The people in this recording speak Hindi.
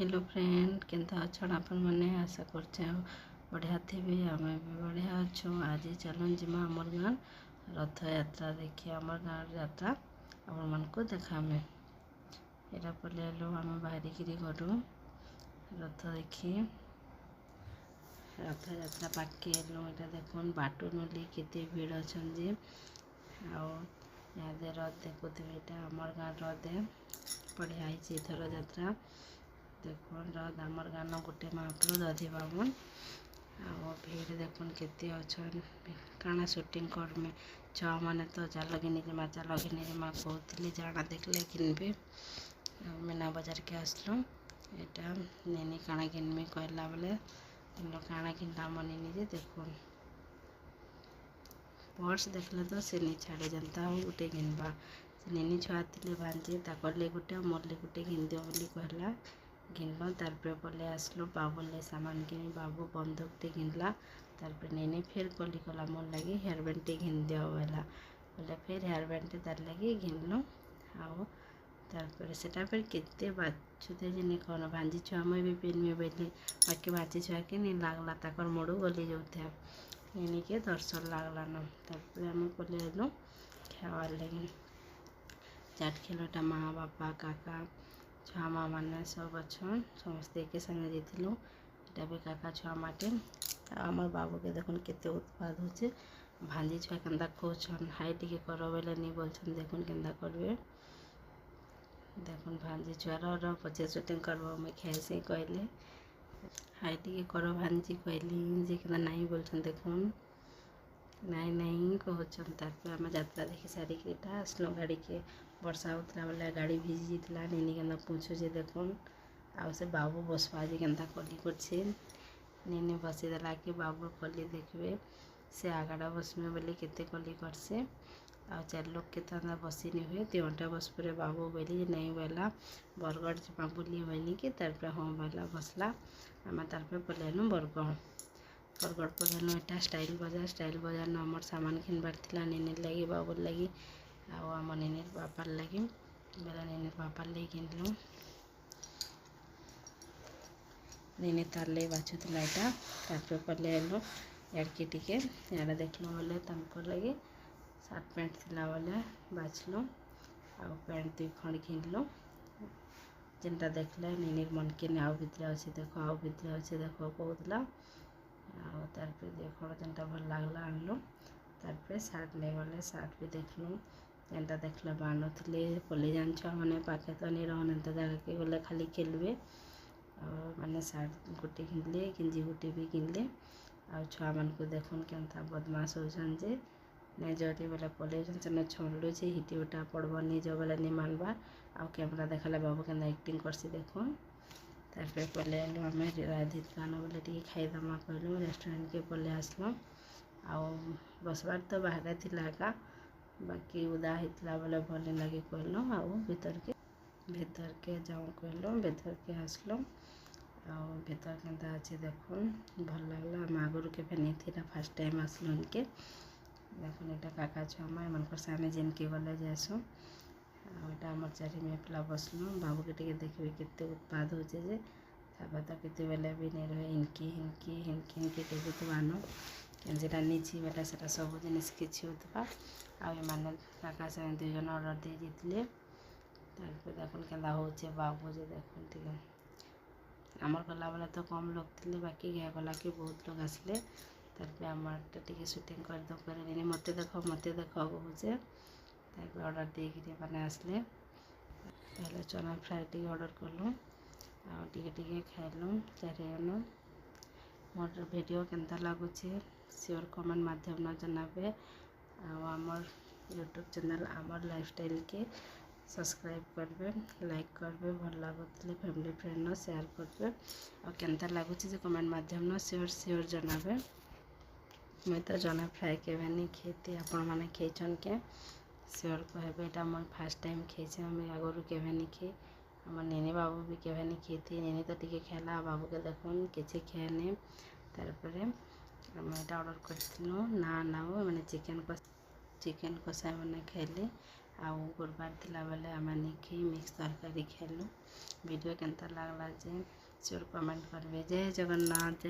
हेलो फ्रेंड केंता अछन आपण मैंने आशा करछे बढ़िया थे आम भी बढ़िया अच्छु। आज चलन जिमा आमर गाँ रथ यात्रा देखिए आमर गाँव यात्रा आपण मन को देखामे एटा पले आम बाहरिकी गलु रथ देखी रथ यात्रा पाके एलु एटा देखुन बाटू नली केते भीड़ अच्छन जे आदे रथ देखुथे यहाँ आमर गाँव रथ बढ़िया ही थर यात्रा देखुन रथ आमर गाँव गोटे महाप्रभु दधि बामन आ भीड़ देखुन केते अच्छन काना शूटिंग करमे छुआ मैंने तो चाल घिनी जिमा कहते जाना देखले किनबे मीना बाजार के आसलु एटा नेनी काना किनमी कहला बेले काना किनता मनी निजे देखुन पर्स देखले तो से नहीं छाड़े जनता गोटे घिनबा से नेनी छुआ थे भांजे ताकले गोटे मोरले गोटे घिन दियो बोली कहला घिनल तार पले आसलु बाबू ले सामान किनी बाबू बंदूकटे घिनला तार नेने फिर कली कला मोर लगे हेयर बैंड टे घिन दिया बोला बोले फिर हेयर बैंड टे तार लगे घिनलु आओ तार सेटा फिर केते बाछुते जे नहीं कौन भांजी छुआ मुई भी पिनमी बोली बाकी भाजी छुआ के नहीं लागला ताकर मोड़ू गली जाऊे नेनी के दर्शन लागला न तार आम पले आलु खावार लगे चाट खेलटा माँ बापा काका छुआ माँ मैंने सब अच्छन समस्ते एक संगे जाइलु एटा भी काका छुआ माटे आमर बाबू के देखुन केते उत्पाद होचे भांजी छुआ केन्दा खोछन हाई टिके कर बेले नहीं बोलछन देखुन केन्दा करबे देखुन भांजी छुआर पचे शूटिंग करब मुई खेसी कहले हाई टिके कर भांजी कहली जे केन्दा नहीं बोलछन देखुन नहीं नहीं कहछन तार आम यात्रा देखी सारिक आसलु गाड़ी के वर्षा होता बेले गाड़ी भिजी जाता नेनी केन्दा पूछुचे देखुन आउ से बाबू बसवा जे केन्दा कली करछे नेनी बसीदेला कि बाबू कली देखबे से आगाड़ा बसमे बोले केते कली करसे आ चार लोग के तो बसी नहीं हुए 3 बस पर बाबू बोली नहीं बोला बरगढ़ जमा बुली बोली कि तार हाँ बोला बसला आम तार पलैनु बरगढ़ पलैनु एटा स्टाइल बजार न आमर सामान किनबार थिला नेनी लगी बाबूर लगी आम नेनी बापार लगी बेला नेनी बापार लगी किनलु नेनी तार लगी बाछुला यहाँ तार पले आलु याड़के टिके याड़ा देखल बोले तमको लगी सार्ट पैंट थिला बोले बाछलु आ पैंट 2 खंड घिनलु जेनटा देखले नेनी मन के आउ भितर अच्छे देख आउ भितर अच्छे देख कहला तार देख जेनटा भल लगला आनलु तार सार्ट नहीं गले सार्ट भी देखलु जेनटा देखले बानुले पले जान छुआ मैंने पाखे तो नहीं रहन एंता जगह के गले खाली खेलबे मैंने सार्ट गोटे घिनले गंजी गोटे भी घिनले आ छुआ मान को देखुन केन्ता बदमाश होछन जे नहीं जटी बेले पले से छमलु से हिटी उठा पड़ब निज बेले नहीं मानबार आ कैमरा देखला बाबू केन्ता एक्टिंग करसी देखुन तार पले आलु आम राधित गान बोले टी खाईदमा कहलु रेस्टोरेंट के पले आसलु आ बसबार तो बाहर थिला का बाकी उदा होता बोले भल लगे कहलु आ भीतर के जाऊँ कहलु भीतर के आसलु भीतर केन्ता अच्छे देखुन भल लगला आम आगुरी के नहीं थी फास्ट टाइम आसलु इनके देखुन एटा काका छुआ माँ एम सामने जेन के गले जासु आटा आमर चारि मेपला बसलु बाबू के टिके देखबे केते उत्पाद होचे जे तो केते बेले भी नहीं रहे हिनकी हिनकी हिनकी हिनकी टेबे तो आनो जेटा नीची बेटा से सब जिनिस किसी होता आने काका संगे 2 जन ऑर्डर दे जीतले तार देखुन केन्दा होचे बाबू जे देखुन टिके आमर गला बेला तो कम लोग थे बाकी गया गला के बहुत लोग आसले तार आमर टिके शूटिंग कर दो करे मत देख कहुचे तार ऑर्डर देकर मैंने आसले पहले चना फ्राए टी ऑर्डर कलु टिके खाइलु चारिजन मोर वीडियो केन्ता लगुचे श्योर कमेंट माध्यम न जनाबे आमर यूट्यूब चैनल आमर लाइफस्टाइल के सब्सक्राइब करबे लाइक करबे भल लगुले फैमिली फ्रेंड न शेयर करबे और केन्ता लगुचे जे कमेंट माध्यम न श्योर जनाबे मैं तो चना फ्राए के नहीं खेती आपण मैंने खेचन के श्योर कहबे एटा मैं फास्ट टाइम खेचे मुझे आगुरी के नहीं खे आम नेनी बाबू भी के नहीं खेती नेनी तो टिके खेला बाबू के देखुन किसी खेने तारपर आम यहाँ ऑर्डर करूँ ना मैंने चिकेन कषा मैंने खाइली आउ गुरुवार थिला बेले आमे निखी मिक्स तरकारी खेलु। वीडियो केनता लागला जे श्योर कमेंट करबे। जय जगन्नाथ। जय